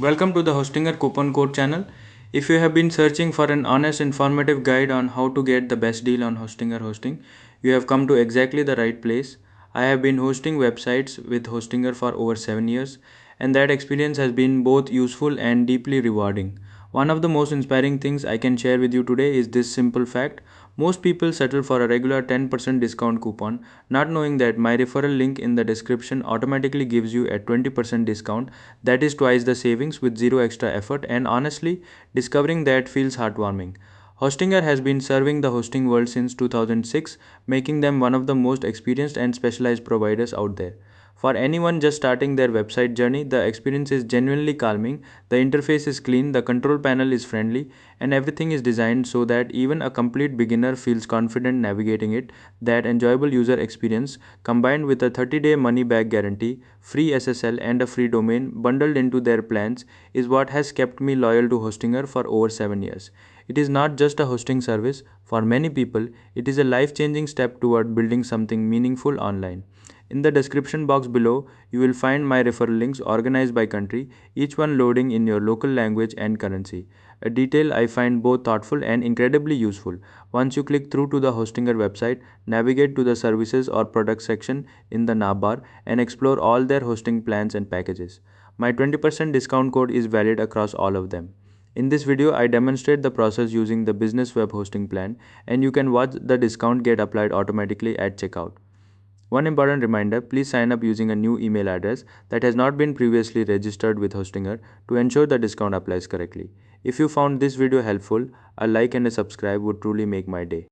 Welcome to the Hostinger Coupon Code channel. If you have been searching for an honest, informative guide on how to get the best deal on Hostinger hosting, you have come to exactly the right place. I have been hosting websites with Hostinger for over 7 years, and that experience has been both useful and deeply rewarding. One of the most inspiring things I can share with you today is this simple fact. Most people settle for a regular 10% discount coupon, not knowing that my referral link in the description automatically gives you a 20% discount. That is twice the savings with zero extra effort, and honestly, discovering that feels heartwarming. Hostinger has been serving the hosting world since 2006, making them one of the most experienced and specialized providers out there. For anyone just starting their website journey, the experience is genuinely calming. The interface is clean, the control panel is friendly, and everything is designed so that even a complete beginner feels confident navigating it. That enjoyable user experience, combined with a 30-day money back guarantee, free SSL, and a free domain bundled into their plans, is what has kept me loyal to Hostinger for over 7 years. It is not just a hosting service, for many people, it is a life changing step toward building something meaningful online. In the description box below, you will find my referral links organized by country, each one loading in your local language and currency. A detail I find both thoughtful and incredibly useful. Once you click through to the Hostinger website, navigate to the services or products section in the navbar and explore all their hosting plans and packages. My 20% discount code is valid across all of them. In this video, I demonstrate the process using the business web hosting plan, and you can watch the discount get applied automatically at checkout. One important reminder, please sign up using a new email address that has not been previously registered with Hostinger to ensure the discount applies correctly. If you found this video helpful, a like and a subscribe would truly make my day.